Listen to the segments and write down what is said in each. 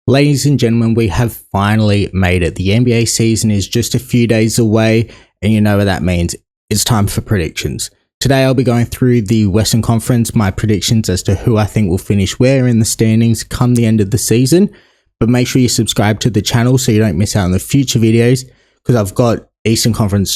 Ladies and gentlemen, we have finally made it. The NBA season is just a few days away, and you know what that means. It's time for predictions. Today I'll be going through the Western Conference, my predictions as to who I think will finish where in the standings come the end of the season. But make sure you subscribe to the channel so you don't miss out on the future videos, because I've got Eastern Conference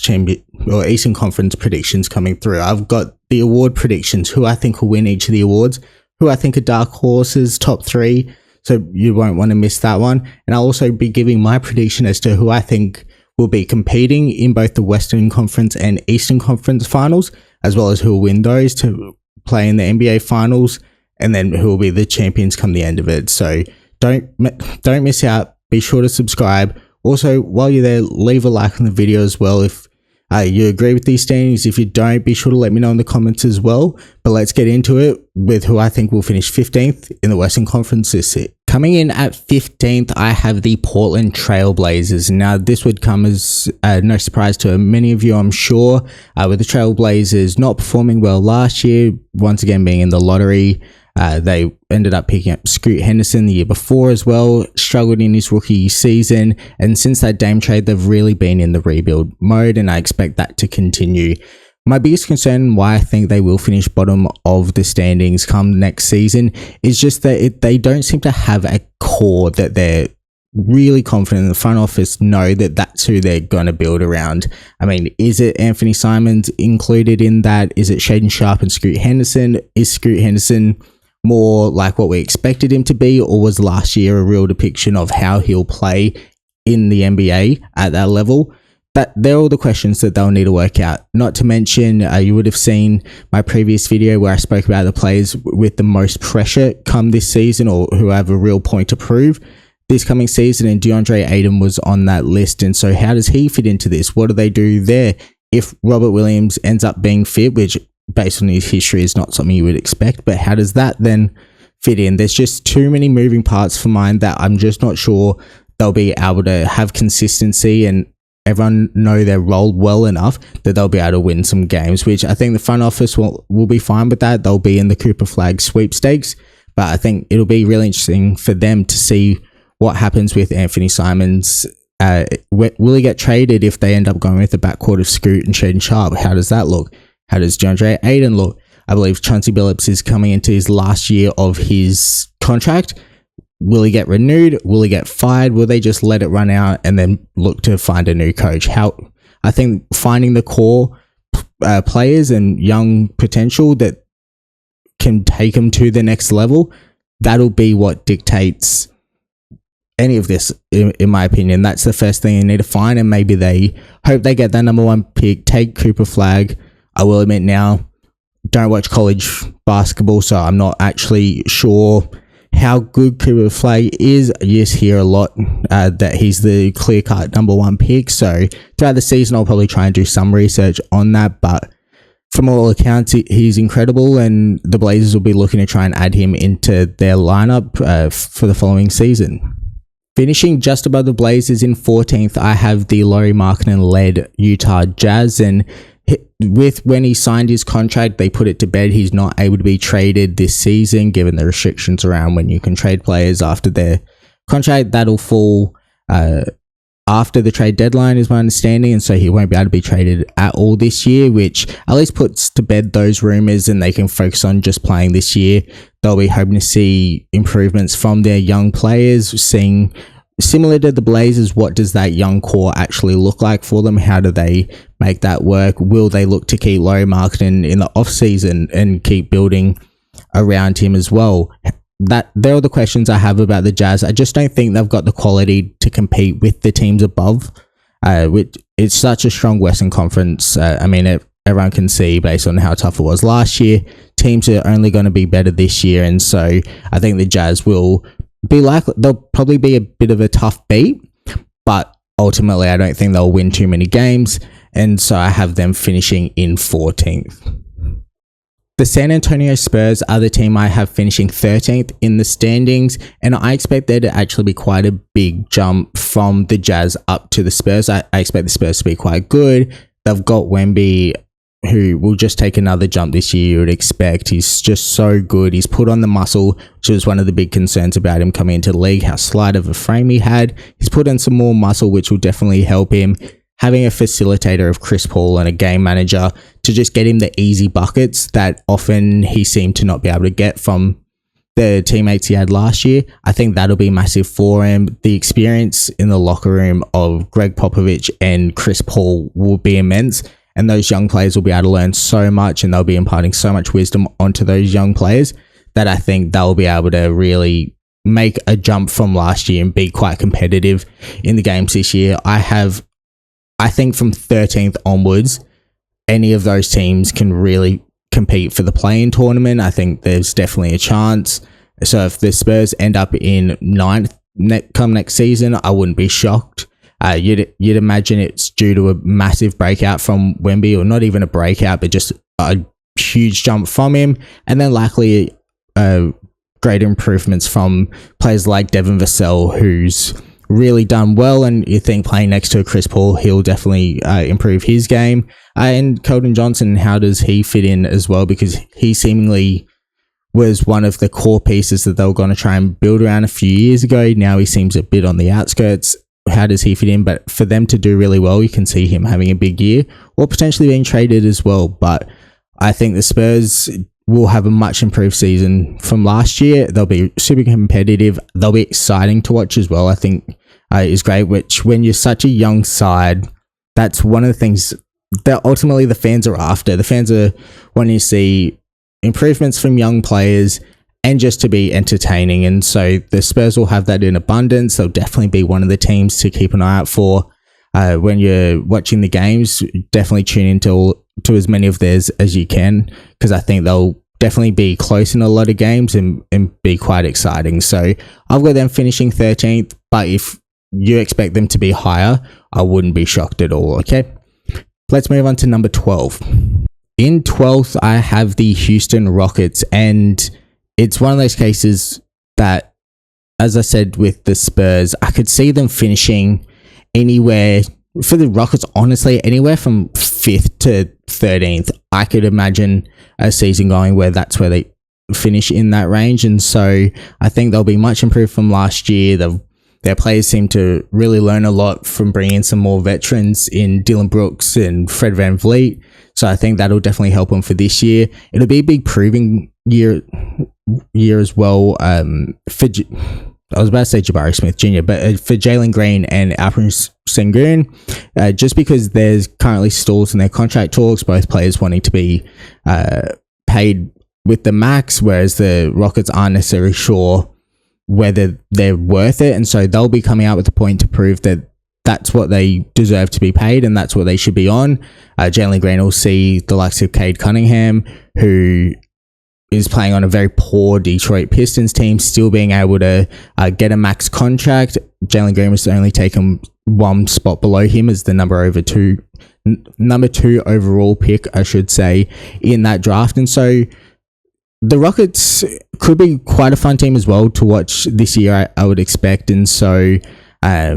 predictions coming through. I've got the award predictions, who I think will win each of the awards, who I think are dark horses, top three. So you won't want to miss that one. And I'll also be giving my prediction as to who I think will be competing in both the Western Conference and Eastern Conference finals, as well as who will win those to play in the NBA finals, and then who will be the champions come the end of it. So don't miss out. Be sure to subscribe. Also, while you're there, leave a like on the video as well if you agree with these standings. If you don't, be sure to let me know in the comments as well. But let's get into it with who I think will finish 15th in the Western Conference this year. Coming in at 15th, I have the Portland Trail Blazers. Now, this would come as no surprise to many of you, I'm sure, with the Trail Blazers not performing well last year, once again being in the lottery. They ended up picking up Scoot Henderson the year before as well, struggled in his rookie season, and since that Dame trade, they've really been in the rebuild mode, and I expect that to continue. My biggest concern why I think they will finish bottom of the standings come next season is just that they don't seem to have a core that they're really confident in the front office know that that's who they're going to build around. I mean, is it Anthony Simons included in that? Is it Shaedon Sharpe and Scoot Henderson? Is Scoot Henderson more like what we expected him to be, or was last year a real depiction of how he'll play in the NBA at that level? They're all the questions that they'll need to work out. Not to mention, you would have seen my previous video where I spoke about the players with the most pressure come this season, or who have a real point to prove this coming season, and DeAndre Ayton was on that list. And so how does he fit into this? What do they do there? If Robert Williams ends up being fit, which based on his history is not something you would expect, but how does that then fit in? There's just too many moving parts for mine that I'm just not sure they'll be able to have consistency and everyone know their role well enough that they'll be able to win some games, which I think the front office will be fine with that. They'll be in the Cooper Flag sweepstakes, but I think it'll be really interesting for them to see what happens with Anthony Simons. Will he get traded if they end up going with the backcourt of Scoot and Shaedon Sharpe? How does that look? How does DeAndre Ayton look? I believe Chauncey Billups is coming into his last year of his contract. Will he get renewed? Will he get fired? Will they just let it run out and then look to find a new coach? I think finding the core players and young potential that can take them to the next level, that'll be what dictates any of this, in my opinion. That's the first thing you need to find, and maybe they hope they get that number one pick, take Cooper Flag. I will admit now, don't watch college basketball, so I'm not actually sure how good Cooper Flag is. You just hear a lot that he's the clear-cut number one pick, so throughout the season I'll probably try and do some research on that, but from all accounts he's incredible, and the Blazers will be looking to try and add him into their lineup for the following season. Finishing just above the Blazers in 14th, I have the Lauri Markkanen-led Utah Jazz, and when he signed his contract, they put it to bed. He's not able to be traded this season, given the restrictions around when you can trade players after their contract. That'll fall after the trade deadline, is my understanding, and so he won't be able to be traded at all this year, which at least puts to bed those rumors, and they can focus on just playing this year. They'll be hoping to see improvements from their young players, seeing, similar to the Blazers, what does that young core actually look like for them? How do they make that work? Will they look to keep Lauri Markkanen in the offseason and keep building around him as well? They're all the questions I have about the Jazz. I just don't think they've got the quality to compete with the teams above. It's such a strong Western Conference. I mean, everyone can see based on how tough it was last year, teams are only going to be better this year, and so I think the Jazz will they'll probably be a bit of a tough beat, but ultimately I don't think they'll win too many games, and so I have them finishing in 14th. The San Antonio Spurs are the team I have finishing 13th in the standings, and I expect there to actually be quite a big jump from the Jazz up to the Spurs. I expect the Spurs to be quite good. They've got Wemby who will just take another jump this year, you would expect. He's just so good. He's put on the muscle, which was one of the big concerns about him coming into the league, how slight of a frame he had. He's put in some more muscle, which will definitely help him. Having a facilitator of Chris Paul and a game manager to just get him the easy buckets that often he seemed to not be able to get from the teammates he had last year, I think that'll be massive for him. The experience in the locker room of Greg Popovich and Chris Paul will be immense. And those young players will be able to learn so much, and they'll be imparting so much wisdom onto those young players that I think they'll be able to really make a jump from last year and be quite competitive in the games this year. I think from 13th onwards, any of those teams can really compete for the play-in tournament. I think there's definitely a chance. So if the Spurs end up in 9th come next season, I wouldn't be shocked. You'd imagine it's due to a massive breakout from Wemby, or not even a breakout, but just a huge jump from him, and then likely great improvements from players like Devin Vassell, who's really done well, and you think playing next to Chris Paul, he'll definitely improve his game. And Keldon Johnson, how does he fit in as well? Because he seemingly was one of the core pieces that they were going to try and build around a few years ago. Now he seems a bit on the outskirts. How does he fit in? But for them to do really well, you can see him having a big year, or potentially being traded as well. But I think the Spurs will have a much improved season from last year. They'll be super competitive. They'll be exciting to watch as well, I think is great, which when you're such a young side, that's one of the things that ultimately the fans are after. The fans are wanting to see improvements from young players and just to be entertaining. And so the Spurs will have that in abundance. They'll definitely be one of the teams to keep an eye out for. When you're watching the games, definitely tune into to as many of theirs as you can, because I think they'll definitely be close in a lot of games and be quite exciting. So I've got them finishing 13th, but if you expect them to be higher, I wouldn't be shocked at all, okay? Let's move on to number 12. In 12th, I have the Houston Rockets, and it's one of those cases that, as I said with the Spurs, I could see them finishing anywhere, for the Rockets, honestly, anywhere from 5th to 13th. I could imagine a season going where that's where they finish in that range. And so I think they'll be much improved from last year. Their players seem to really learn a lot from bringing in some more veterans in Dylan Brooks and Fred VanVleet. So I think that'll definitely help them for this year. It'll be a big proving year as well. I was about to say Jabari Smith Jr., but for Jalen Green and Alperen Sengun, just because there's currently stalls in their contract talks, both players wanting to be paid with the max, whereas the Rockets aren't necessarily sure whether they're worth it. And so they'll be coming out with a point to prove that that's what they deserve to be paid and that's what they should be on. Jalen Green will see the likes of Cade Cunningham, who is playing on a very poor Detroit Pistons team, still being able to get a max contract. Jalen Green was only taken one spot below him as the number two overall pick, I should say, in that draft. And so the Rockets could be quite a fun team as well to watch this year, I would expect. And so I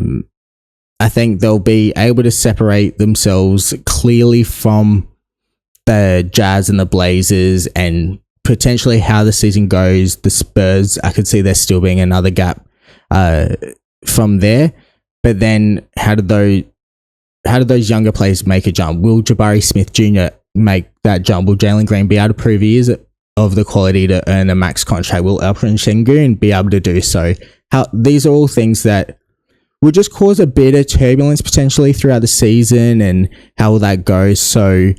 think they'll be able to separate themselves clearly from the Jazz and the Blazers, and potentially how the season goes, the Spurs, I could see there still being another gap from there. But then how do those younger players make a jump? Will Jabari Smith Jr. make that jump? Will Jalen Green be able to prove he is of the quality to earn a max contract? Will Alperen Sengun be able to do so? These are all things that will just cause a bit of turbulence potentially throughout the season, and how will that go? So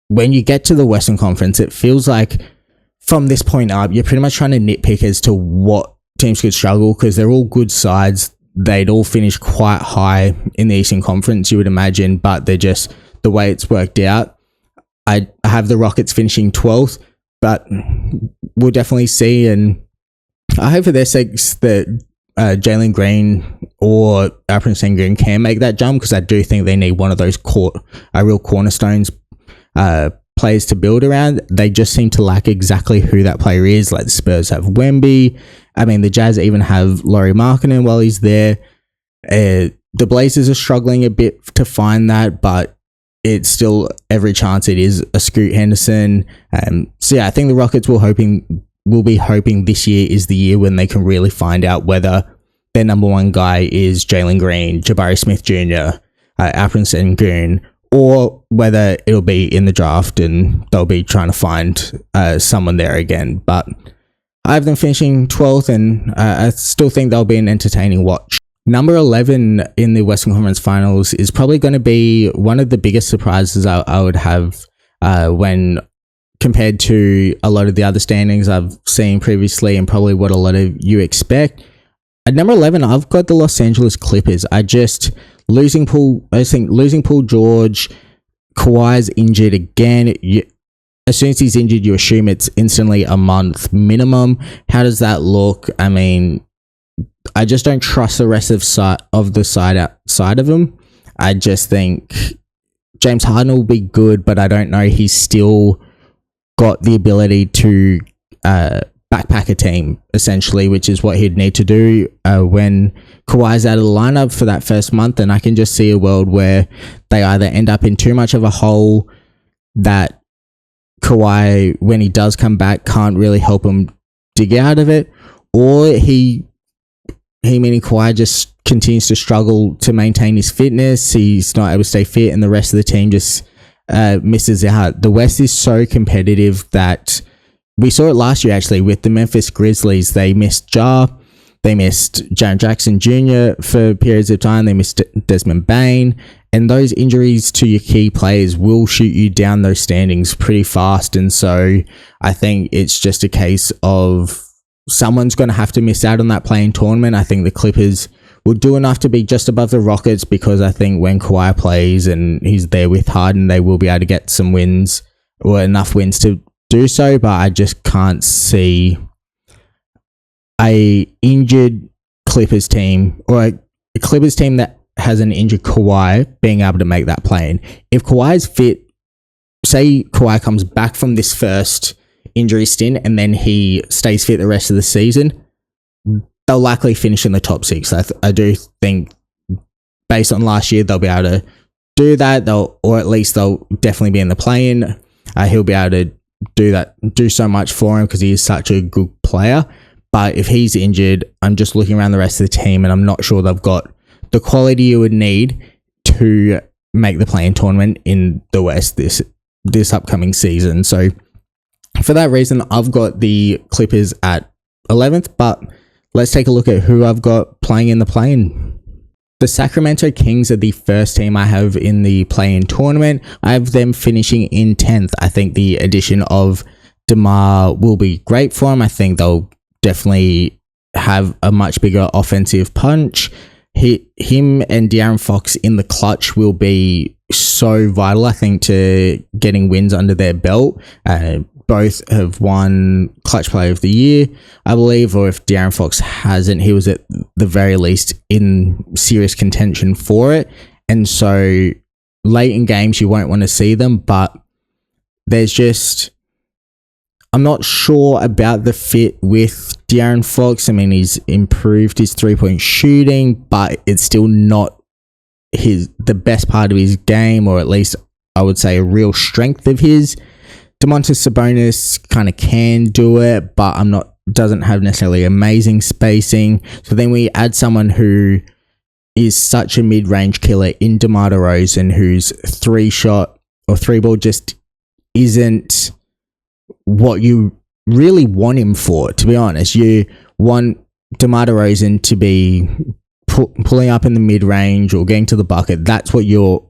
when you get to the Western Conference, it feels like from this point up, you're pretty much trying to nitpick as to what teams could struggle, because they're all good sides. They'd all finish quite high in the Eastern Conference, you would imagine, but they're just the way it's worked out. I have the Rockets finishing 12th, but we'll definitely see. And I hope for their sakes that Jalen Green or Alperen Sengun can make that jump, because I do think they need one of those real cornerstones players to build around. They just seem to lack exactly who that player is. Like the Spurs have Wemby. I mean, the Jazz even have Lauri Markkanen while he's there. The Blazers are struggling a bit to find that, but it's still every chance it is a Scoot Henderson. So yeah, I think the Rockets will be hoping this year is the year when they can really find out whether their number one guy is Jalen Green, Jabari Smith Jr., Alperen Sengun, or whether it'll be in the draft and they'll be trying to find someone there again. But I have them finishing 12th, and I still think they'll be an entertaining watch. Number 11 in the Western Conference Finals is probably going to be one of the biggest surprises I would have when compared to a lot of the other standings I've seen previously, and probably what a lot of you expect. At number 11, I've got the Los Angeles Clippers. I think losing Paul George, Kawhi's injured again. As soon as he's injured, you assume it's instantly a month minimum. How does that look? I mean, I just don't trust the rest of the side outside of him. I just think James Harden will be good, but I don't know he's still got the ability to backpack a team, essentially, which is what he'd need to do when Kawhi's out of the lineup for that first month. And I can just see a world where they either end up in too much of a hole that Kawhi, when he does come back, can't really help him dig out of it, or he meaning Kawhi just continues to struggle to maintain his fitness. He's not able to stay fit, and the rest of the team just misses out. The West is so competitive that we saw it last year, actually, with the Memphis Grizzlies. They missed Ja. They missed Jaren Jackson Jr. for periods of time. They missed Desmond Bane. And those injuries to your key players will shoot you down those standings pretty fast. And so I think it's just a case of someone's going to have to miss out on that play-in tournament. I think the Clippers will do enough to be just above the Rockets, because I think when Kawhi plays and he's there with Harden, they will be able to get some wins, or enough wins to do so. But I just can't see a injured Clippers team, or a Clippers team that has an injured Kawhi, being able to make that play-in. If Kawhi's fit, say Kawhi comes back from this first injury stint and then he stays fit the rest of the season, they'll likely finish in the top 6. I do think, based on last year, they'll be able to do that. Or at least they'll definitely be in the play-in. He'll be able to do so much for him because he is such a good player. But if he's injured, I'm just looking around the rest of the team and I'm not sure they've got the quality you would need to make the play-in tournament in the West this upcoming season. So for that reason, I've got the Clippers at 11th, but let's take a look at who I've got playing in the play-in. The Sacramento Kings are the first team I have in the play-in tournament. I have them finishing in 10th. I think the addition of DeMar will be great for them. I think they'll definitely have a much bigger offensive punch. Him and De'Aaron Fox in the clutch will be so vital, I think, to getting wins under their belt. Both have won Clutch Player of the Year, I believe, or if De'Aaron Fox hasn't, he was at the very least in serious contention for it. And so late in games, you won't want to see them, but there's just, I'm not sure about the fit with De'Aaron Fox. I mean, he's improved his 3-point shooting, but it's still not the best part of his game, or at least I would say a real strength of his. Domantas Sabonis kind of can do it, but doesn't have necessarily amazing spacing. So then we add someone who is such a mid-range killer in DeMar DeRozan, whose 3-shot or 3-ball just isn't what you really want him for, to be honest. You want DeMar DeRozan to be pulling up in the mid-range or getting to the bucket. That's what you're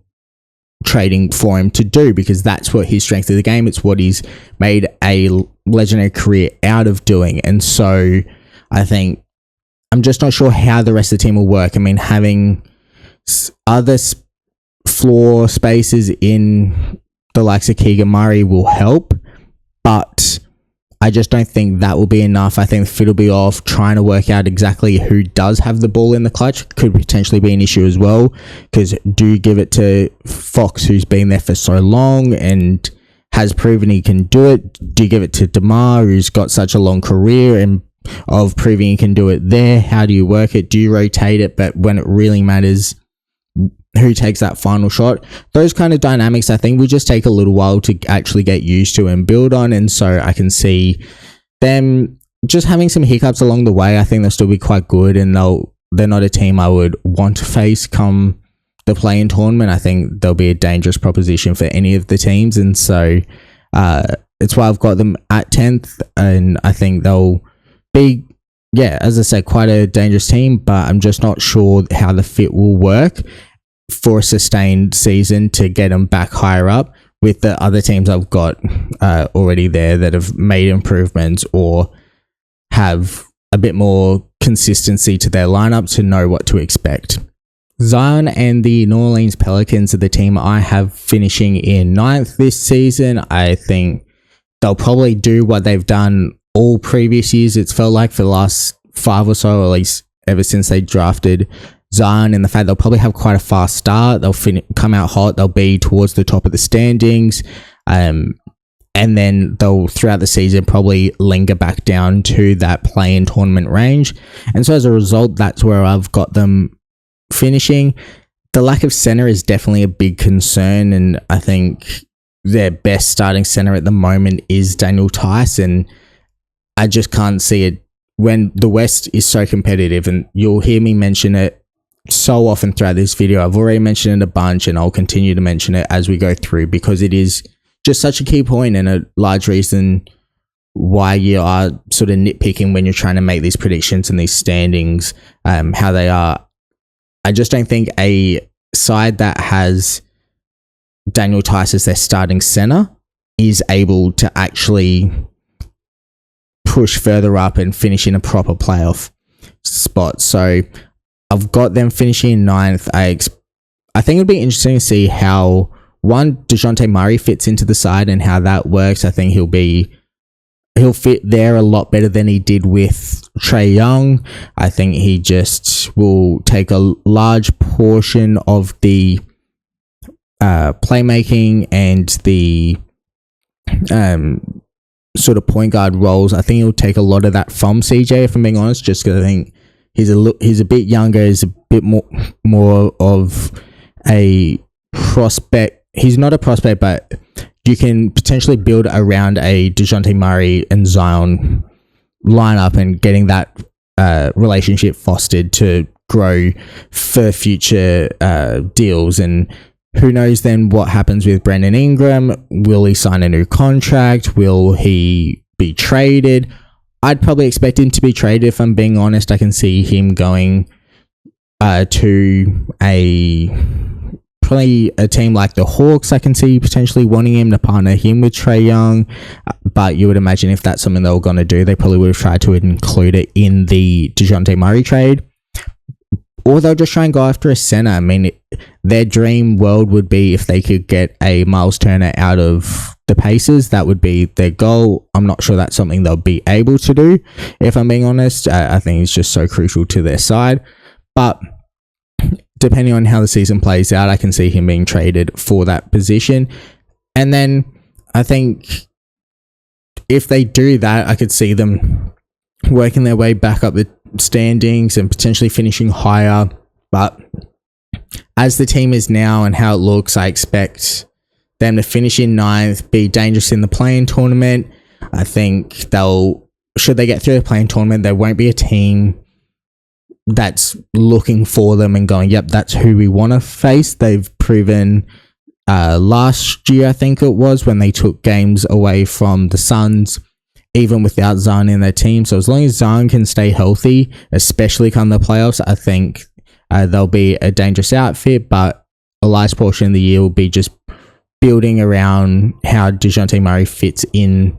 trading for him to do, because that's what his strength of the game. It's what he's made a legendary career out of doing. And so I think I'm just not sure how the rest of the team will work. I mean, having other floor spaces in the likes of Keegan Murray will help, but I just don't think that will be enough. I think the fit will be off. Trying to work out exactly who does have the ball in the clutch could potentially be an issue as well, because do you give it to Fox, who's been there for so long and has proven he can do it? Do you give it to DeMar, who's got such a long career and of proving he can do it there? How do you work it? Do you rotate it? But when it really matters, who takes that final shot. Those kind of dynamics, I think, will just take a little while to actually get used to and build on. And so I can see them just having some hiccups along the way. I think they'll still be quite good, and they're not a team I would want to face come the play-in tournament. I think they'll be a dangerous proposition for any of the teams, and so it's why I've got them at 10th, and I think they'll be, as I said, quite a dangerous team, but I'm just not sure how the fit will work for a sustained season to get them back higher up with the other teams I've got already there that have made improvements or have a bit more consistency to their lineup to know what to expect. Zion and the New Orleans Pelicans are the team I have finishing in 9th this season. I think they'll probably do what they've done all previous years. It's felt like for the last 5 or so, or at least ever since they drafted Zion, and the fact they'll probably have quite a fast start. They'll come out hot. They'll be towards the top of the standings. And then they'll, throughout the season, probably linger back down to that play-in tournament range. And so as a result, that's where I've got them finishing. The lack of center is definitely a big concern, and I think their best starting center at the moment is Daniel Tice, and I just can't see it when the West is so competitive, and you'll hear me mention it so often throughout this video. I've already mentioned it a bunch, and I'll continue to mention it as we go through, because it is just such a key point and a large reason why you are sort of nitpicking when you're trying to make these predictions and these standings, how they are. I just don't think a side that has Daniel Tice as their starting center is able to actually push further up and finish in a proper playoff spot. So I've got them finishing in 9th. I think it'd be interesting to see how DeJounte Murray fits into the side and how that works. I think he'll fit there a lot better than he did with Trae Young. I think he just will take a large portion of the playmaking and the sort of point guard roles. I think he'll take a lot of that from CJ, if I'm being honest, just because I think he's a bit younger, he's a bit more of a prospect. He's not a prospect, but you can potentially build around a DeJounte Murray and Zion lineup and getting that relationship fostered to grow for future deals. And who knows then what happens with Brandon Ingram? Will he sign a new contract? Will he be traded? I'd probably expect him to be traded, if I'm being honest. I can see him going to probably a team like the Hawks. I can see potentially wanting him to partner him with Trae Young, but you would imagine if that's something they were going to do, they probably would have tried to include it in the DeJounte Murray trade, or they'll just try and go after a center. I mean, their dream world would be if they could get a Miles Turner out of the Pacers. That would be their goal. I'm not sure that's something they'll be able to do, if I'm being honest. I think it's just so crucial to their side, but depending on how the season plays out, I can see him being traded for that position. And then I think if they do that, I could see them working their way back up the standings and potentially finishing higher. But as the team is now and how it looks, I expect them to finish in 9th, be dangerous in the play-in tournament. I think should they get through the play-in tournament, there won't be a team that's looking for them and going, yep, that's who we want to face. They've proven last year, I think it was, when they took games away from the Suns, even without Zion in their team. So as long as Zion can stay healthy, especially come the playoffs, I think they'll be a dangerous outfit, but a large portion of the year will be just building around how DeJounte Murray fits in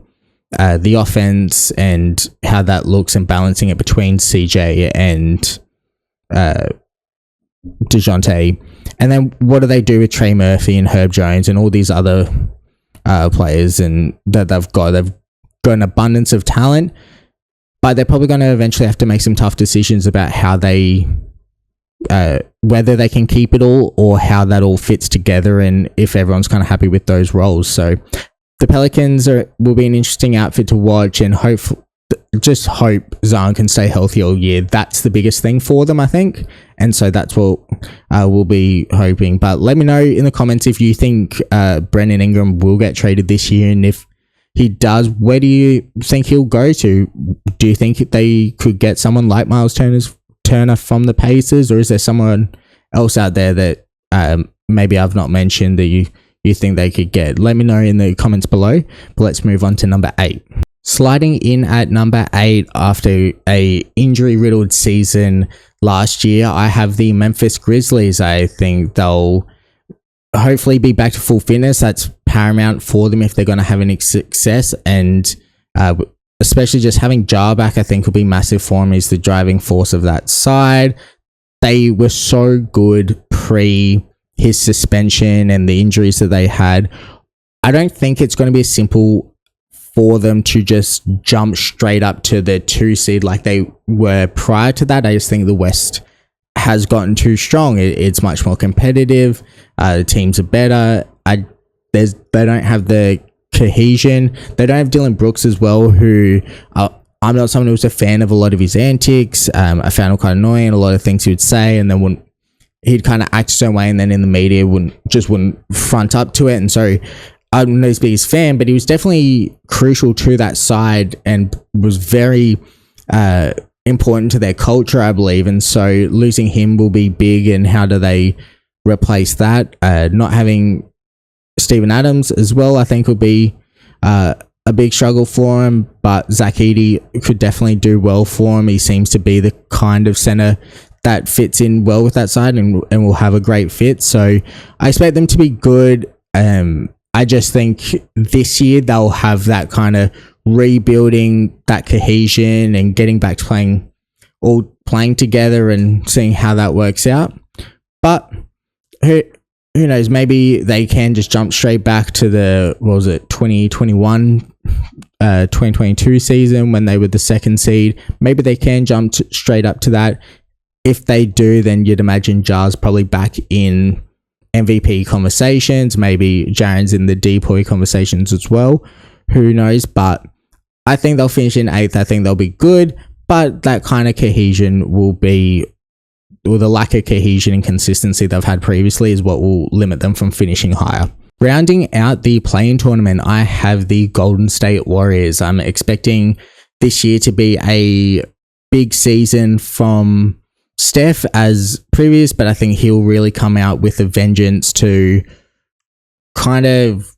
the offense and how that looks, and balancing it between CJ and DeJounte. And then what do they do with Trey Murphy and Herb Jones and all these other players and that they've got an abundance of talent, but they're probably going to eventually have to make some tough decisions about how they whether they can keep it all or how that all fits together, and if everyone's kind of happy with those roles. So the Pelicans will be an interesting outfit to watch, and hopefully just hope Zion can stay healthy all year. That's the biggest thing for them, I think. And so that's what we'll be hoping. But let me know in the comments if you think Brandon Ingram will get traded this year. And if he does, where do you think he'll go to? Do you think they could get someone like Miles Turner from the Pacers? Or is there someone else out there that maybe I've not mentioned that you think they could get? Let me know in the comments below. But let's move on to number 8. Sliding in at number 8 after a injury-riddled season last year, I have the Memphis Grizzlies. I think they'll hopefully be back to full fitness. That's paramount for them if they're going to have any success. And especially just having Ja back, I think will be massive for him. He's the driving force of that side. They were so good pre his suspension and the injuries that they had. I don't think it's going to be simple for them to just jump straight up to the 2 seed like they were prior to that. I just think the West has gotten too strong. It's much more competitive. The teams are better. They don't have the cohesion. They don't have Dylan Brooks as well, who I'm not someone who's a fan of a lot of his antics. I found him quite annoying, a lot of things he would say, and then he'd kind of act a certain way, and then in the media wouldn't front up to it. And so I'm not his biggest fan, but he was definitely crucial to that side and was very important to their culture, I believe. And so losing him will be big. And how do they replace that? Not having Steven Adams as well, I think, will be a big struggle for him. But Zach Edey could definitely do well for him. He seems to be the kind of center that fits in well with that side and will have a great fit. So I expect them to be good. I just think this year they'll have that kind of rebuilding, that cohesion, and getting back to playing together and seeing how that works out. But who knows? Maybe they can just jump straight back to the 2021, 2022 season when they were the 2nd seed. Maybe they can jump straight up to that. If they do, then you'd imagine Ja's probably back in MVP conversations. Maybe Jaren's in the depoy conversations as well. Who knows? But I think they'll finish in 8th. I think they'll be good, but that kind of cohesion will be, or the lack of cohesion and consistency they've had previously is what will limit them from finishing higher. Rounding out the play-in tournament, I have the Golden State Warriors. I'm expecting this year to be a big season from Steph as previous, but I think he'll really come out with a vengeance to kind of,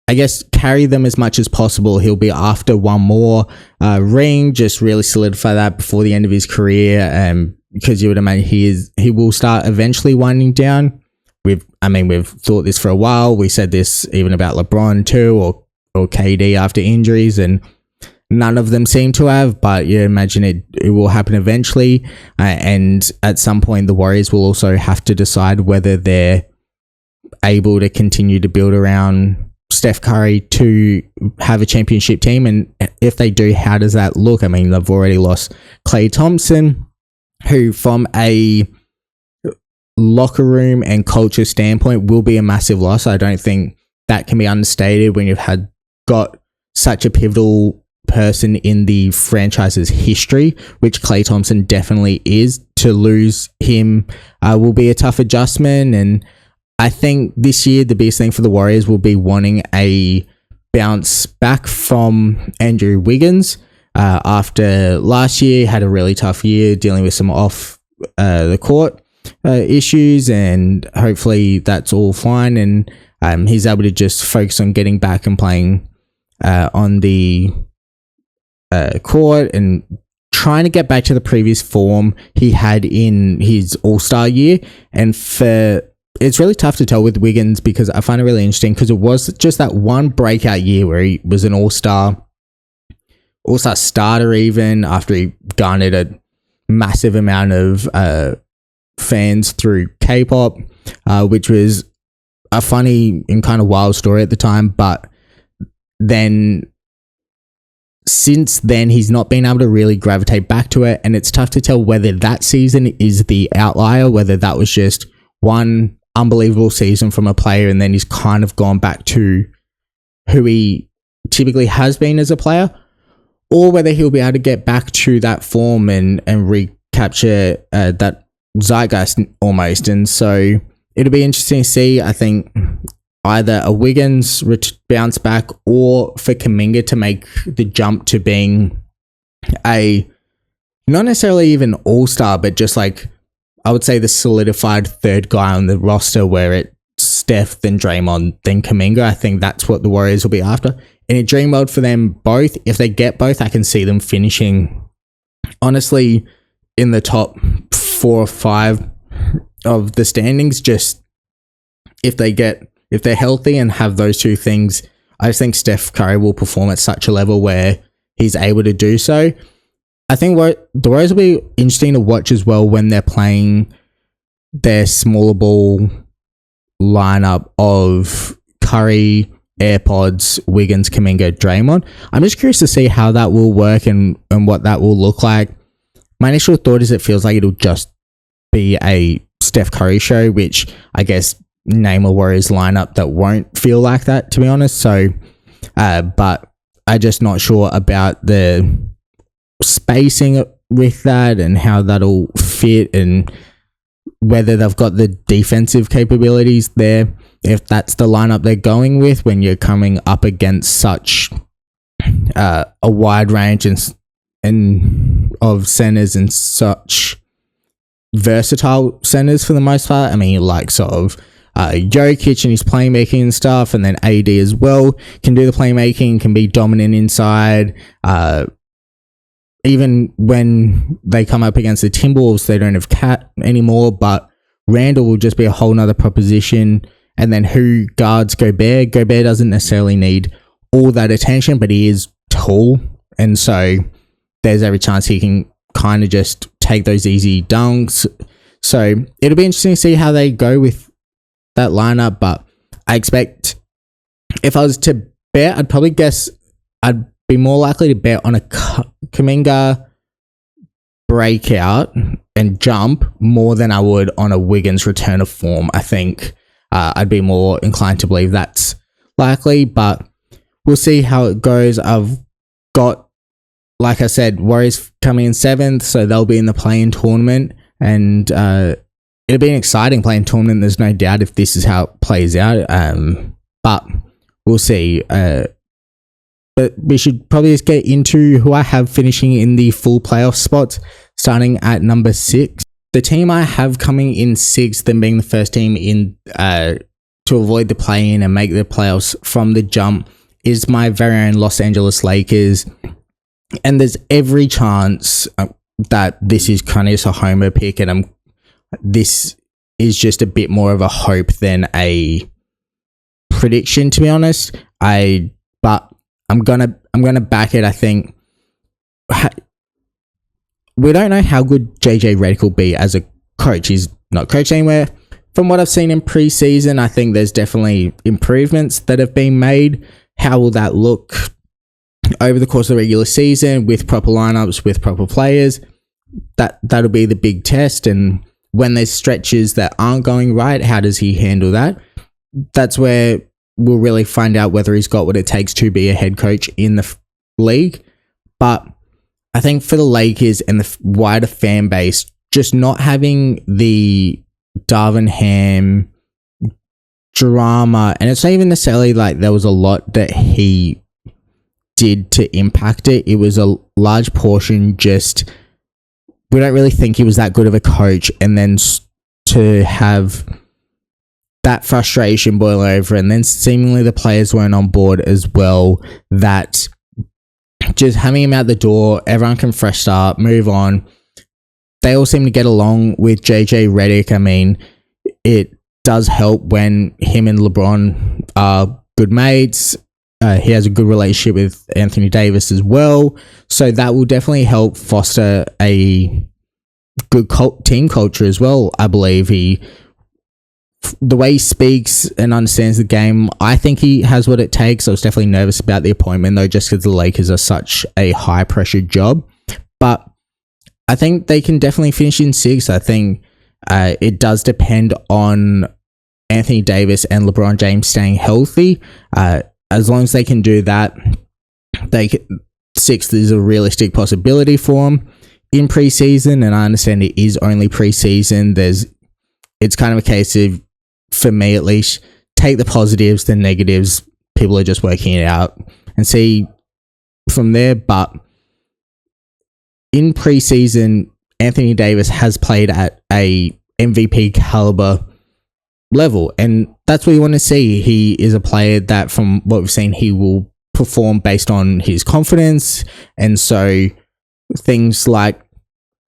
I guess, carry them as much as possible. He'll be after one more ring, just really solidify that before the end of his career, because you would imagine he will start eventually winding down. We've thought this for a while. We said this even about LeBron too, or KD after injuries, and none of them seem to have, but you imagine it will happen eventually. And at some point, the Warriors will also have to decide whether they're able to continue to build around Steph Curry to have a championship team. And if they do, how does that look? I mean, they've already lost Klay Thompson, who from a locker room and culture standpoint will be a massive loss. I don't think that can be understated when you've got such a pivotal person in the franchise's history, which Klay Thompson definitely is. To lose him will be a tough adjustment, and I think this year the biggest thing for the Warriors will be wanting a bounce back from Andrew Wiggins. After last year, had a really tough year dealing with some off the court issues, and hopefully that's all fine, and he's able to just focus on getting back and playing on the court and trying to get back to the previous form he had in his All-Star year. And it's really tough to tell with Wiggins, because I find it really interesting, because it was just that one breakout year where he was an all-star starter, even after he garnered a massive amount of fans through K-pop, which was a funny and kind of wild story at the time. But then since then, he's not been able to really gravitate back to it, and it's tough to tell whether that season is the outlier, whether that was just one unbelievable season from a player and then he's kind of gone back to who he typically has been as a player, or whether he'll be able to get back to that form and recapture that zeitgeist almost. And so it'll be interesting to see. I think either a Wiggins bounce back, or for Kuminga to make the jump to being a, not necessarily even all-star, but just like, I would say the solidified third guy on the roster, where it's Steph, then Draymond, then Kuminga. I think that's what the Warriors will be after. In a dream world for them both, if they get both, I can see them finishing, honestly, in the top 4 or 5 of the standings. Just if they're healthy and have those two things, I just think Steph Curry will perform at such a level where he's able to do so. I think the Warriors will be interesting to watch as well when they're playing their smaller ball lineup of Curry, AirPods, Wiggins, Kuminga, Draymond. I'm just curious to see how that will work and what that will look like. My initial thought is it feels like it'll just be a Steph Curry show, which I guess name a Warriors lineup that won't feel like that, to be honest. So, but I'm just not sure about the spacing with that and how that'll fit, and whether they've got the defensive capabilities there, if that's the lineup they're going with when you're coming up against such a wide range and of centers and such versatile centers for the most part. I mean, like sort of Jokic and his playmaking and stuff, and then AD as well can do the playmaking, can be dominant inside. Even when they come up against the Timberwolves, they don't have Cat anymore, but Randall will just be a whole nother proposition. And then who guards Gobert? Gobert doesn't necessarily need all that attention, but he is tall. And so there's every chance he can kind of just take those easy dunks. So it'll be interesting to see how they go with that lineup. But I expect, if I was to bet, I'd probably guess I'd be more likely to bet on a Kuminga breakout and jump more than I would on a Wiggins return of form. I think I'd be more inclined to believe that's likely, but we'll see how it goes. I've got, like I said, Warriors coming in 7th, so they'll be in the play-in tournament, and it'll be an exciting play-in tournament. There's no doubt if this is how it plays out, but we'll see. But we should probably just get into who I have finishing in the full playoff spots, starting at number 6. The team I have coming in 6th and being the first team in to avoid the play-in and make the playoffs from the jump is my very own Los Angeles Lakers. And there's every chance that this is kind of just a homer pick, and this is just a bit more of a hope than a prediction, to be honest. But I'm gonna back it. I think we don't know how good JJ Redick will be as a coach. He's not coached anywhere. From what I've seen in preseason, I think there's definitely improvements that have been made. How will that look over the course of the regular season with proper lineups, with proper players? That'll be the big test. And when there's stretches that aren't going right, how does he handle that? That's where we'll really find out whether he's got what it takes to be a head coach in the league. But I think for the Lakers and the wider fan base, just not having the Darvin Ham drama, and it's not even necessarily like there was a lot that he did to impact it. It was a large portion just, we don't really think he was that good of a coach, and then to have that frustration boil over, and then seemingly the players weren't on board as well, that just having him out the door, everyone can fresh start, move on. They all seem to get along with JJ Redick. I mean, it does help when him and LeBron are good mates. He has a good relationship with Anthony Davis as well. So that will definitely help foster a good team culture as well. I believe the way he speaks and understands the game, I think he has what it takes. I was definitely nervous about the appointment though, just because the Lakers are such a high pressure job. But I think they can definitely finish in 6th. I think it does depend on Anthony Davis and LeBron James staying healthy. As long as they can do that, sixth is a realistic possibility for him in preseason, and I understand it is only preseason. It's kind of a case of, for me at least, take the positives, the negatives. People are just working it out and see from there. But in preseason, Anthony Davis has played at a MVP caliber level, and that's what you want to see. He is a player that, from what we've seen, he will perform based on his confidence. And so things like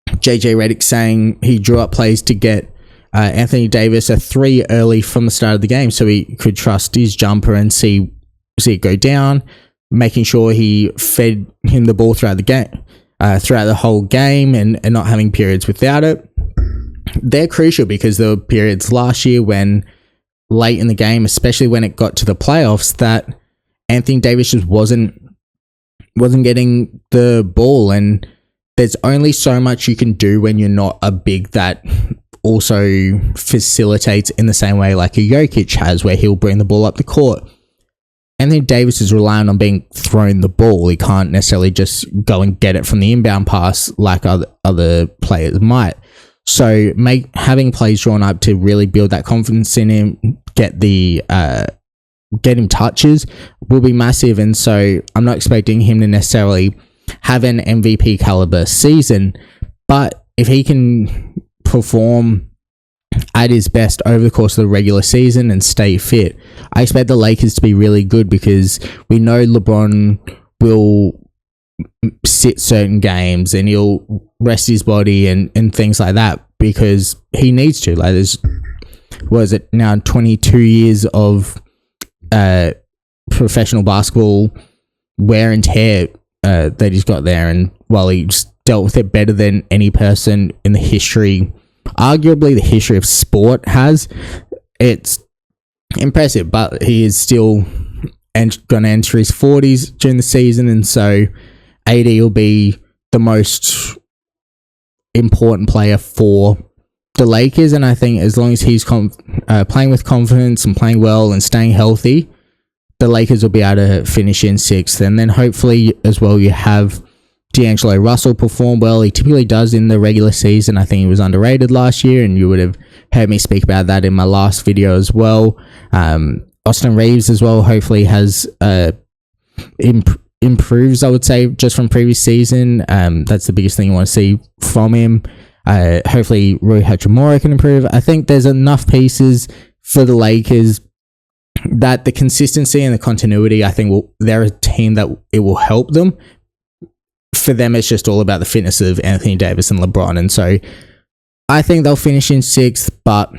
JJ Redick saying he drew up plays to get Anthony Davis a 3 early from the start of the game so he could trust his jumper and see it go down, making sure he fed him the ball throughout the game, throughout the whole game, and not having periods without it. They're crucial because there were periods last year when, late in the game, especially when it got to the playoffs, that Anthony Davis just wasn't getting the ball, and there's only so much you can do when you're not a big that also facilitates in the same way like a Jokic has, where he'll bring the ball up the court. Anthony Davis is relying on being thrown the ball. He can't necessarily just go and get it from the inbound pass like other players might. So having plays drawn up to really build that confidence in him, get him touches, will be massive. And so I'm not expecting him to necessarily have an MVP caliber season, but if he can perform at his best over the course of the regular season and stay fit, I expect the Lakers to be really good, because we know LeBron will sit certain games and he'll rest his body and things like that, because he needs to. Like, there's, what is it now, 22 years of professional basketball wear and tear that he's got there, and while he's dealt with it better than any person in the history, arguably the history of sport has, it's impressive. But he is still going to enter his 40s during the season, and so AD will be the most important player for the Lakers. And I think as long as he's playing with confidence and playing well and staying healthy, the Lakers will be able to finish in 6th. And then hopefully as well, you have D'Angelo Russell perform well. He typically does in the regular season. I think he was underrated last year, and you would have heard me speak about that in my last video as well. Austin Reeves as well hopefully has improves, I would say, just from previous season. That's the biggest thing you want to see from him. Hopefully Rui Hachimura can improve. I think there's enough pieces for the Lakers that the consistency and the continuity, I think they're a team that it will help them. For them, it's just all about the fitness of Anthony Davis and LeBron. And so I think they'll finish in 6th, but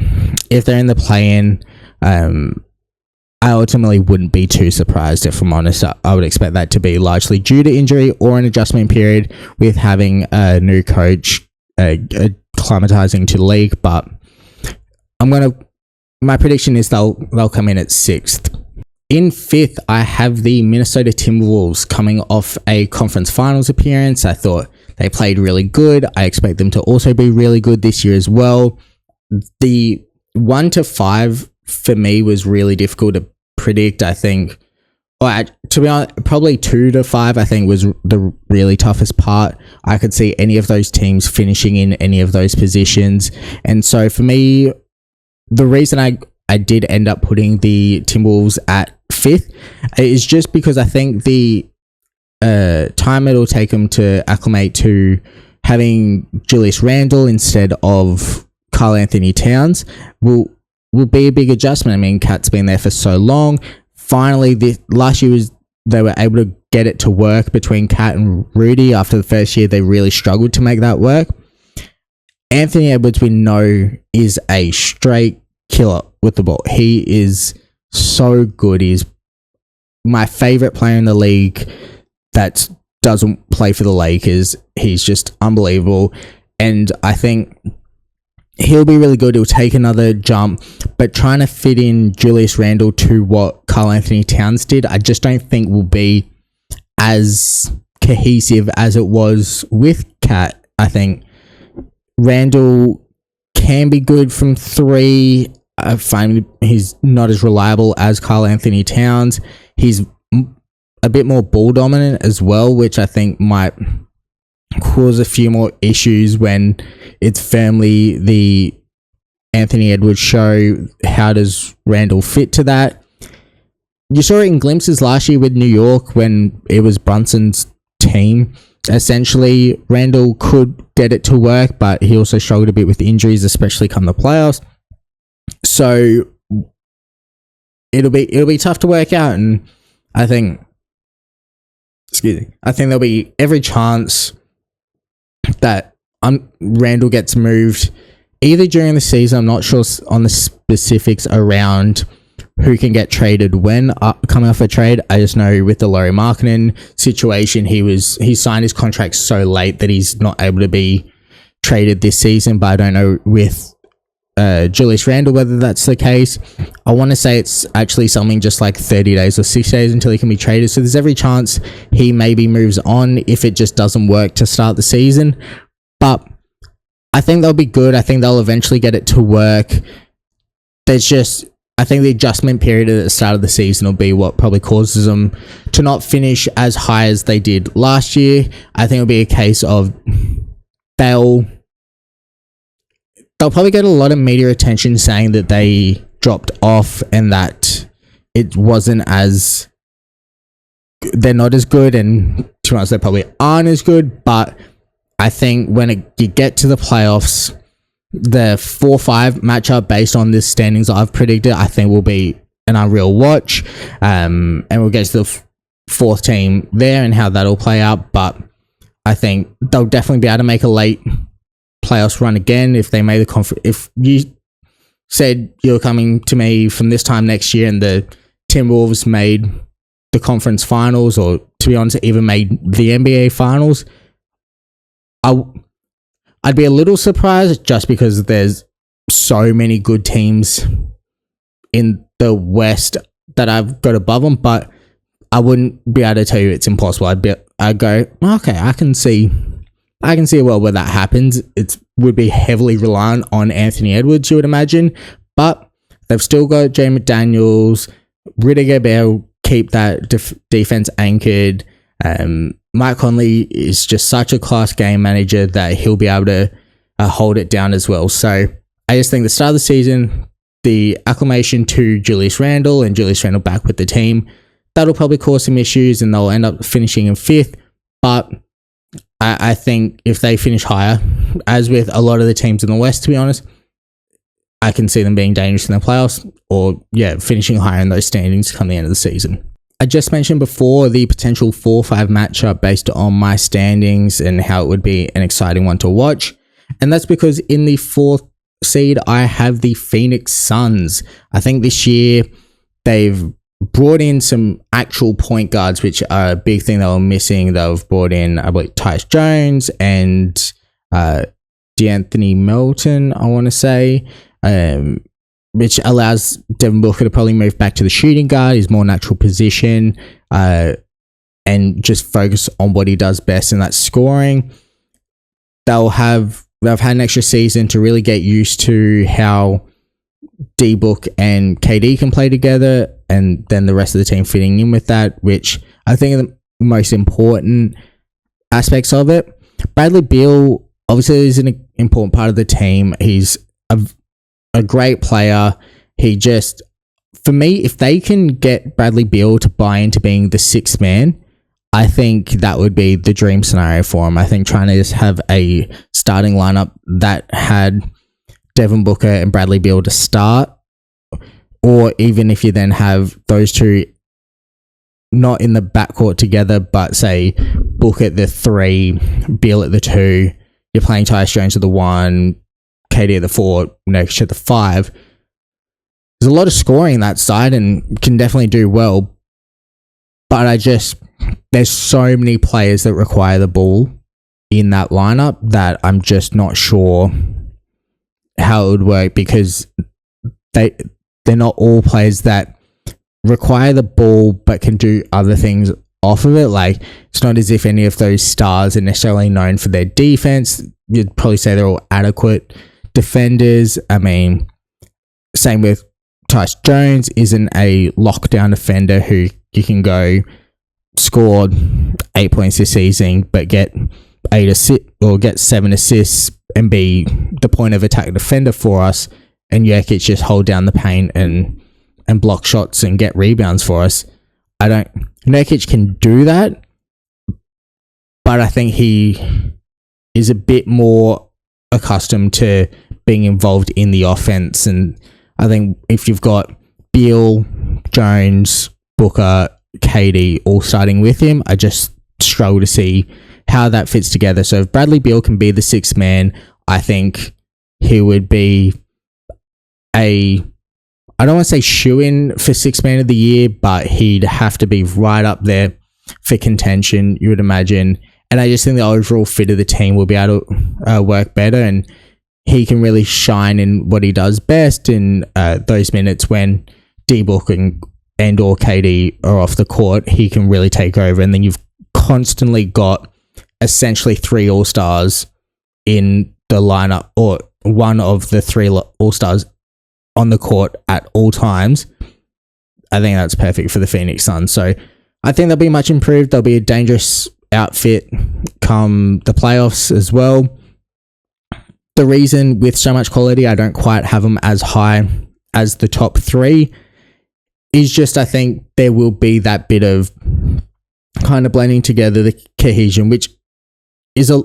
if they're in the play-in, I ultimately wouldn't be too surprised. If I'm honest, I would expect that to be largely due to injury or an adjustment period with having a new coach acclimatizing to the league. But my prediction is they'll come in at 6th. In 5th, I have the Minnesota Timberwolves coming off a conference finals appearance. I thought they played really good. I expect them to also be really good this year as well. The 1 to 5 for me was really difficult to predict. I think, to be honest, probably 2 to 5 I think was the really toughest part. I could see any of those teams finishing in any of those positions. And so for me, the reason I did end up putting the Timberwolves at 5th is just because I think the time it'll take them to acclimate to having Julius Randle instead of Karl Anthony Towns will be a big adjustment. I mean, Cat's been there for so long. Finally, last year they were able to get it to work between Cat and Rudy. After the first year, they really struggled to make that work. Anthony Edwards, we know, is a straight killer with the ball. He is so good. He's my favorite player in the league that doesn't play for the Lakers. He's just unbelievable, and I think he'll be really good. He'll take another jump, but trying to fit in Julius Randle to what Karl Anthony Towns did, I just don't think will be as cohesive as it was with Cat. I think Randle can be good from 3. I find he's not as reliable as Karl Anthony Towns. He's a bit more ball dominant as well, which I think might cause a few more issues when it's firmly the Anthony Edwards show. How does Randall fit to that? You saw it in glimpses last year with New York when it was Brunson's team. Essentially, Randall could get it to work, but he also struggled a bit with injuries, especially come the playoffs. So it'll be tough to work out, and I think there'll be every chance that Randall gets moved either during the season. I'm not sure on the specifics around who can get traded when coming off a trade. I just know with the Lauri Markkanen situation, he signed his contract so late that he's not able to be traded this season. But I don't know with Julius Randle whether that's the case. I want to say it's actually something just like 30 days or 6 days until he can be traded. So there's every chance he maybe moves on if it just doesn't work to start the season. But I think they'll be good. I think they'll eventually get it to work. I think the adjustment period at the start of the season will be what probably causes them to not finish as high as they did last year. I think it'll be a case of they'll probably get a lot of media attention saying that they dropped off and that it wasn't as... they're not as good, and to be honest, they probably aren't as good. But I think when you get to the playoffs, the 4-5 matchup based on the standings I've predicted, I think will be an unreal watch. And we'll get to the fourth team there and how that'll play out. But I think they'll definitely be able to make a late playoffs run again if they made the conference. If you said you're coming to me from this time next year and the Timberwolves made the conference finals, or to be honest, even made the NBA finals, I'd be a little surprised just because there's so many good teams in the West that I've got above them, but I wouldn't be able to tell you it's impossible. I'd go, okay, I can see a world where that happens. It would be heavily reliant on Anthony Edwards, you would imagine, but they've still got Jay McDaniels, Rudy Gobert, keep that defense anchored. Mike Conley is just such a class game manager that he'll be able to hold it down as well. So I just think the start of the season, the acclimation to Julius Randle and Julius Randle back with the team, that'll probably cause some issues and they'll end up finishing in 5th. But I think if they finish higher, as with a lot of the teams in the West, to be honest, I can see them being dangerous in the playoffs, or finishing higher in those standings come the end of the season. I just mentioned before the potential 4-5 matchup based on my standings and how it would be an exciting one to watch. And that's because in the 4th seed, I have the Phoenix Suns. I think this year they've brought in some actual point guards, which are a big thing they were missing. They've brought in, I believe, Tyus Jones and DeAnthony Melton, I want to say, which allows Devin Booker to probably move back to the shooting guard, his more natural position, and just focus on what he does best, and that's scoring. They've had an extra season to really get used to how D-Book and KD can play together, and then the rest of the team fitting in with that, which I think are the most important aspects of it. Bradley Beal obviously is an important part of the team. He's a great player. He just, for me, if they can get Bradley Beal to buy into being the 6th man, I think that would be the dream scenario for him. I think trying to just have a starting lineup that had Devin Booker and Bradley Beal to start, or even if you then have those two not in the backcourt together, but say Booker at the 3, Beal at the 2, you're playing Tyus Jones at the 1, KD at the 4, next at the 5. There's a lot of scoring that side and can definitely do well. But there's so many players that require the ball in that lineup that I'm just not sure how it would work, because they're not all players that require the ball but can do other things off of it. Like, it's not as if any of those stars are necessarily known for their defense. You'd probably say they're all adequate defenders. I mean, same with Tyus Jones, isn't a lockdown defender who you can go scored 8 points this season, but get 7 assists and be the point of attack defender for us, and Jokic just hold down the paint and block shots and get rebounds for us. Jokic can do that, but I think he is a bit more accustomed to being involved in the offense. And I think if you've got Beal, Jones, Booker, KD all starting with him, I just struggle to see how that fits together. So if Bradley Beal can be the sixth man, I think he would be I don't want to say shoo-in for sixth man of the year, but he'd have to be right up there for contention, you would imagine. And I just think the overall fit of the team will be able to work better, and he can really shine in what he does best in those minutes when D-Book and or KD are off the court. He can really take over, and then you've constantly got essentially 3 All-Stars in the lineup, or one of the 3 All-Stars on the court at all times. I think that's perfect for the Phoenix Suns. So I think they'll be much improved. They'll be a dangerous outfit come the playoffs as well. The reason with so much quality I don't quite have them as high as the top 3 is just I think there will be that bit of kind of blending together, the cohesion, which is a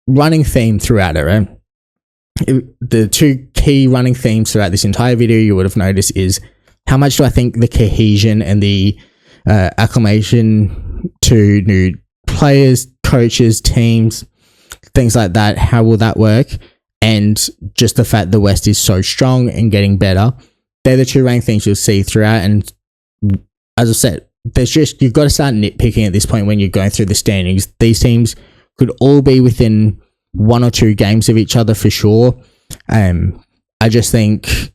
running theme throughout it, right? The 2 key running themes throughout this entire video you would have noticed is how much do I think the cohesion and the acclimation to new players, coaches, teams, things like that, how will that work? And just the fact the West is so strong and getting better. They're the 2 main things you'll see throughout. And as I said, you've got to start nitpicking at this point when you're going through the standings. These teams could all be within 1 or 2 games of each other for sure. I just think,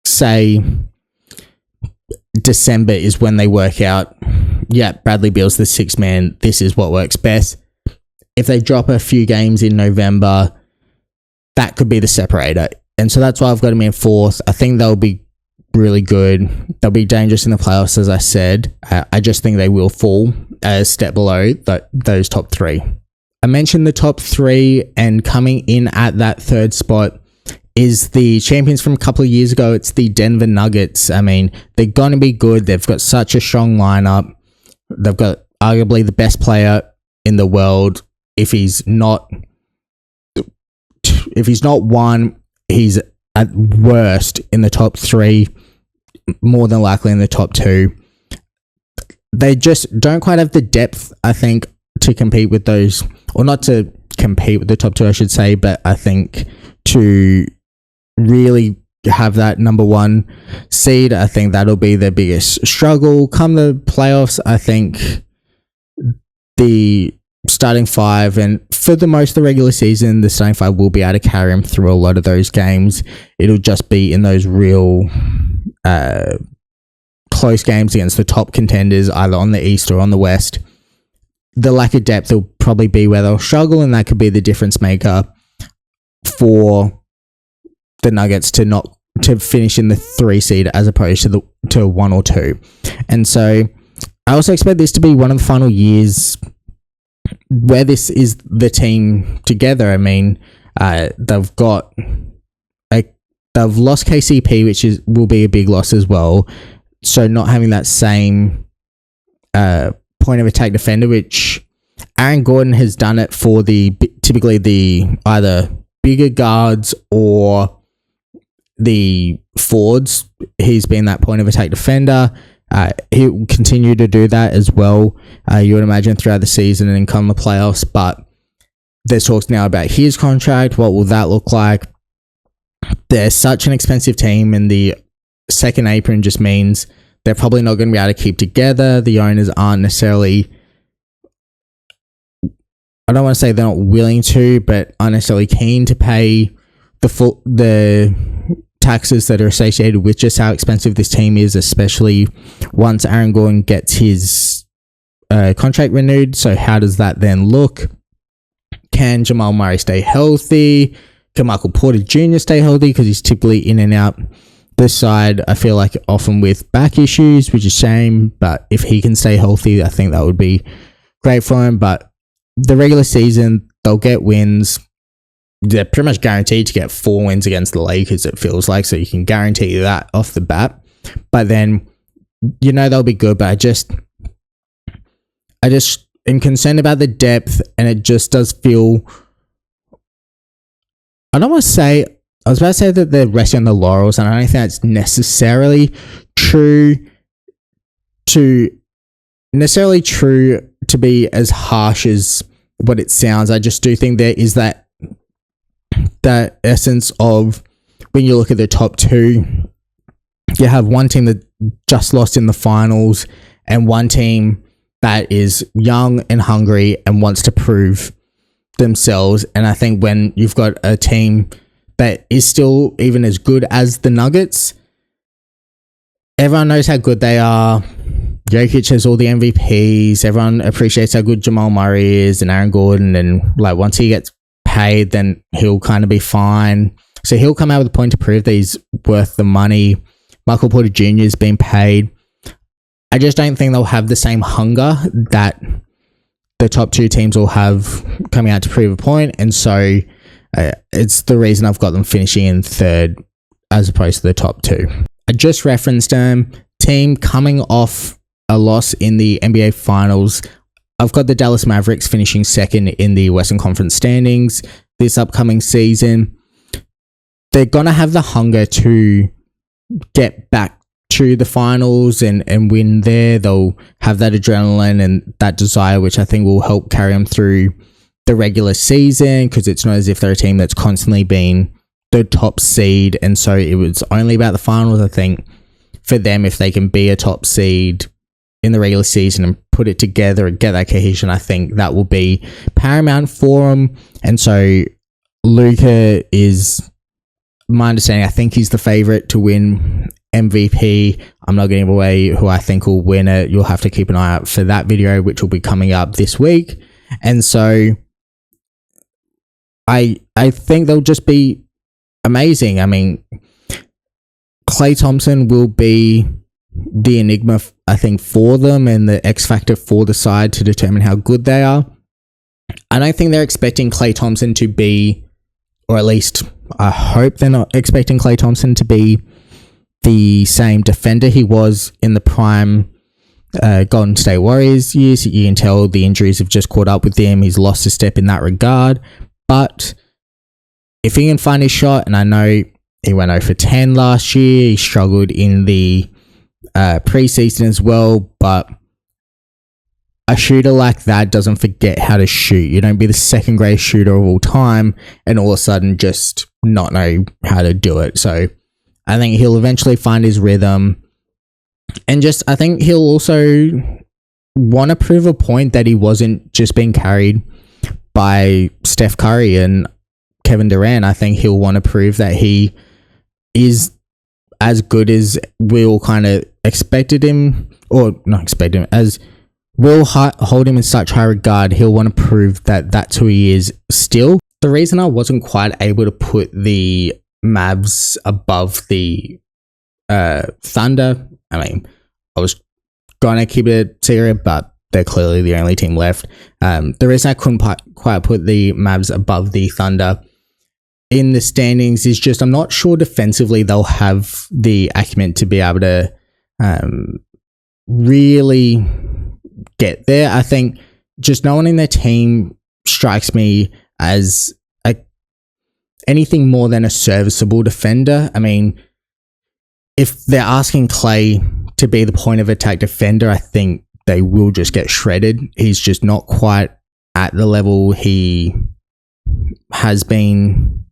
say, December is when they work out, yeah, Bradley Beal's the 6th man, this is what works best. If they drop a few games in November, that could be the separator. And so that's why I've got them in 4th. I think they'll be really good. They'll be dangerous in the playoffs, as I said. I just think they will fall a step below those top 3. I mentioned the top 3, and coming in at that 3rd spot is the champions from a couple of years ago. It's the Denver Nuggets. I mean, they're going to be good. They've got such a strong lineup. They've got arguably the best player in the world. If he's not one, he's at worst in the top 3, more than likely in the top 2. They just don't quite have the depth, I think, to compete with those, or not to compete with the top 2, I should say, but I think to really have that number 1 seed, I think that'll be their biggest struggle. Come the playoffs, I think the starting 5, and for the most of the regular season, the starting 5 will be able to carry them through a lot of those games. It'll just be in those real close games against the top contenders, either on the East or on the West. The lack of depth will probably be where they'll struggle, and that could be the difference maker for the Nuggets to finish in the 3 seed as opposed to 1 or 2. And so I also expect this to be one of the final years where this is the team together. I mean, they've lost KCP, which will be a big loss as well. So not having that same point of attack defender, which Aaron Gordon has done it for typically the either bigger guards or the forwards. He's been that point of attack defender. He will continue to do that as well, you would imagine, throughout the season and come the playoffs. But there's talks now about his contract. What will that look like? They're such an expensive team, and the second apron just means they're probably not going to be able to keep together. The owners aren't necessarily, I don't want to say they're not willing to, but aren't necessarily keen to pay the taxes that are associated with just how expensive this team is, especially once Aaron Gordon gets his contract renewed. So how does that then look? Can Jamal Murray stay healthy? Can Michael Porter Jr. stay healthy? Because he's typically in and out this side, I feel like often with back issues, which is a shame, but if he can stay healthy, I think that would be great for him. But the regular season, they'll get wins. They're pretty much guaranteed to get 4 wins against the Lakers, it feels like, so you can guarantee that off the bat. But then, they'll be good, but I just am concerned about the depth, and it just does feel, I was about to say that they're resting on the laurels, and I don't think that's necessarily true to be as harsh as what it sounds. I just do think there is that essence of, when you look at the top 2, you have one team that just lost in the finals and one team that is young and hungry and wants to prove themselves. And I think when you've got a team that is still even as good as the Nuggets, everyone knows how good they are. Jokic has all the MVPs. Everyone appreciates how good Jamal Murray is and Aaron Gordon. And once he gets paid, then he'll kind of be fine. So he'll come out with a point to prove that he's worth the money. Michael Porter Jr. is being paid. I just don't think they'll have the same hunger that the top 2 teams will have coming out to prove a point. And so it's the reason I've got them finishing in 3rd as opposed to the top 2. I just referenced team coming off a loss in the NBA Finals. I've got the Dallas Mavericks finishing 2nd in the Western Conference standings this upcoming season. They're going to have the hunger to get back to the finals and win there. They'll have that adrenaline and that desire, which I think will help carry them through the regular season, because it's not as if they're a team that's constantly been the top seed, and so it was only about the finals. I think for them, if they can be a top seed in the regular season and put it together and get that cohesion, I think that will be paramount for them. And so Luka is, my understanding, I think he's the favorite to win MVP. I'm not giving away who I think will win it. You'll have to keep an eye out for that video, which will be coming up this week. And so I think they'll just be amazing. I mean, Klay Thompson will be the enigma, I think, for them, and the X factor for the side to determine how good they are. I don't think they're expecting Klay Thompson to be, or at least I hope they're not expecting Klay Thompson to be the same defender he was in the prime Golden State Warriors years. You can tell the injuries have just caught up with him. He's lost a step in that regard. But if he can find his shot, and I know he went 0 for 10 last year, he struggled in the preseason as well, but a shooter like that doesn't forget how to shoot. You don't be the second greatest shooter of all time and all of a sudden just not know how to do it. So I think he'll eventually find his rhythm, and I think he'll also want to prove a point that he wasn't just being carried by Steph Curry and Kevin Durant. I think he'll want to prove that he is as good as we all kind of expected him, or not expect him, as we'll hold him in such high regard. He'll want to prove that that's who he is still. The reason I wasn't quite able to put the Mavs above the Thunder, I mean, I was going to keep it secret, but they're clearly the only team left. The reason I couldn't quite put the Mavs above the Thunder in the standings is just I'm not sure defensively they'll have the acumen to be able to really get there. I think just no one in their team strikes me as anything more than a serviceable defender. I mean, if they're asking Klay to be the point of attack defender, I think they will just get shredded. He's just not quite at the level he has been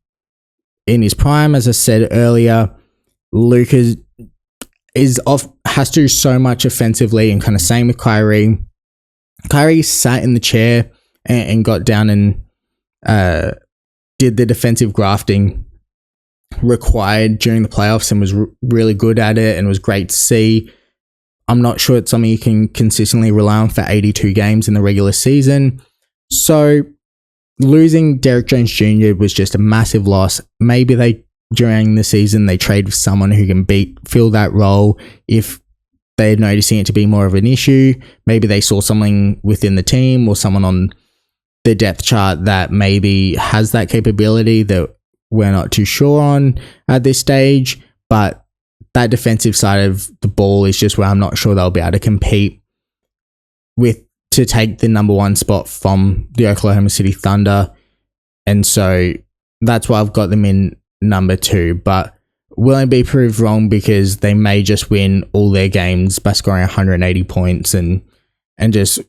in his prime. As I said earlier, Luka has to do so much offensively, and kind of same with Kyrie. Kyrie sat in the chair and got down and did the defensive grafting required during the playoffs and was really good at it and was great to see. I'm not sure it's something you can consistently rely on for 82 games in the regular season. So losing Derrick Jones Jr. was just a massive loss. Maybe they during the season they trade for someone who can fill that role if they're noticing it to be more of an issue. Maybe they saw something within the team or someone on the depth chart that maybe has that capability that we're not too sure on at this stage. But that defensive side of the ball is just where I'm not sure they'll be able to compete with to take the number one spot from the Oklahoma City Thunder. And so that's why I've got them in number 2. But will it be proved wrong because they may just win all their games by scoring 180 points and just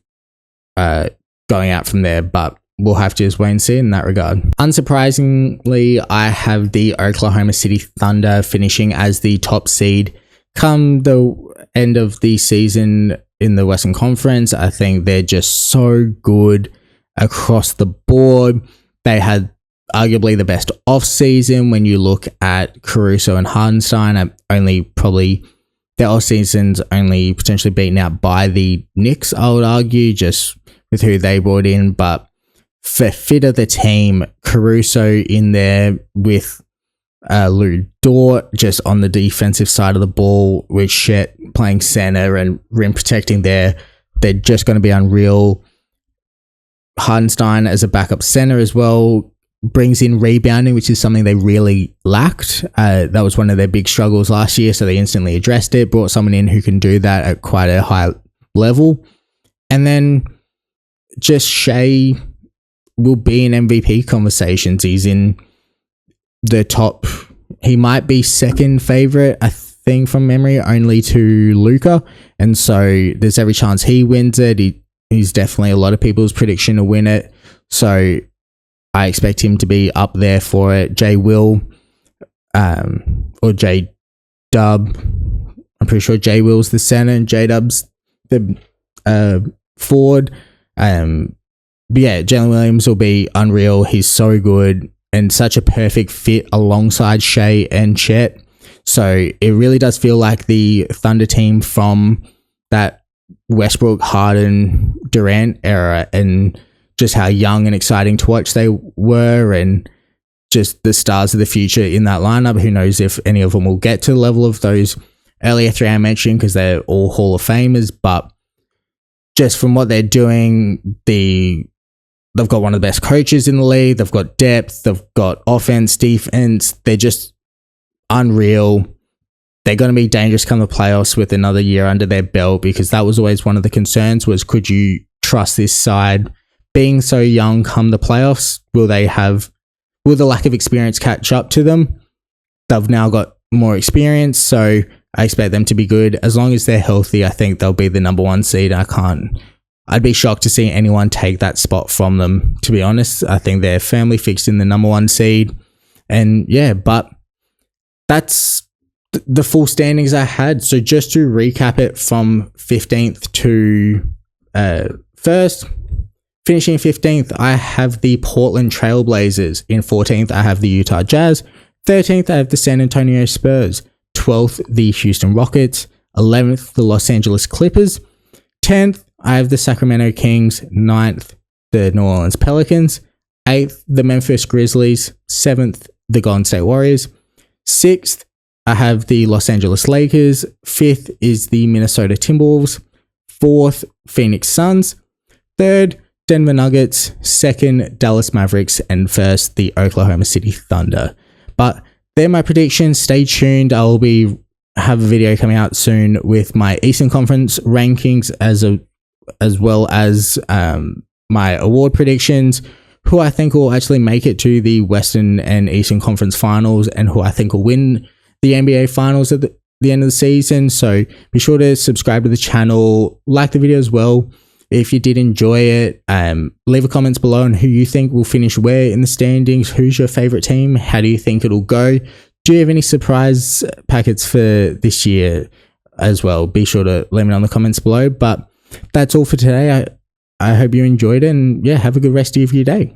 going out from there. But we'll have to just wait and see in that regard. Unsurprisingly, I have the Oklahoma City Thunder finishing as the top seed come the end of the season in the Western Conference. I think they're just so good across the board. They had arguably the best off-season when you look at Caruso and Hartenstein. Only probably their off-season's only potentially beaten out by the Knicks, I would argue, just with who they brought in. But for fit of the team, Caruso in there with Lou Dort just on the defensive side of the ball, with Chet playing center and rim protecting there, they're just going to be unreal. Hartenstein as a backup center as well brings in rebounding, which is something they really lacked. That was one of their big struggles last year, so they instantly addressed it, brought someone in who can do that at quite a high level. And then just Shea will be in MVP conversations. He's in the top, he might be second favorite, I think, from memory, only to Luka. And so there's every chance he wins it. He's definitely a lot of people's prediction to win it. So I expect him to be up there for it. J-Will, or J-Dub. I'm pretty sure J-Will's the center and J-Dub's the forward. But yeah, Jalen Williams will be unreal. He's so good and such a perfect fit alongside Shea and Chet. So it really does feel like the Thunder team from that Westbrook, Harden, Durant era, and just how young and exciting to watch they were, and just the stars of the future in that lineup. Who knows if any of them will get to the level of those earlier 3 I mentioned, because they're all Hall of Famers. But just from what they're doing, they've got one of the best coaches in the league. They've got depth. They've got offense, defense. They're just unreal. They're going to be dangerous come the playoffs with another year under their belt, because that was always one of the concerns, was could you trust this side being so young come the playoffs? Will the lack of experience catch up to them? They've now got more experience, so I expect them to be good. As long as they're healthy, I think they'll be the number 1 seed. I'd be shocked to see anyone take that spot from them, to be honest. I think they're firmly fixed in the number 1 seed. And yeah, but that's the full standings I had. So just to recap it from 15th to 1st, finishing 15th, I have the Portland Trailblazers. In 14th, I have the Utah Jazz. 13th, I have the San Antonio Spurs. 12th, the Houston Rockets. 11th, the Los Angeles Clippers. 10th, I have the Sacramento Kings. 9th, the New Orleans Pelicans. 8th, the Memphis Grizzlies. 7th, the Golden State Warriors. 6th, I have the Los Angeles Lakers. 5th is the Minnesota Timberwolves. 4th, Phoenix Suns. 3rd, Denver Nuggets. 2nd, Dallas Mavericks. And 1st, the Oklahoma City Thunder. But they're my predictions. Stay tuned. I'll have a video coming out soon with my Eastern Conference rankings as well as my award predictions, who I think will actually make it to the Western and Eastern Conference finals, and who I think will win the NBA finals at the end of the season. So be sure to subscribe to the channel, like the video as well if you did enjoy it. Leave a comments below on who you think will finish where in the standings. Who's your favorite team? How do you think it'll go? Do you have any surprise packets for this year as well? Be sure to let me know in the comments below. But that's all for today. I hope you enjoyed it, and yeah, have a good rest of your day.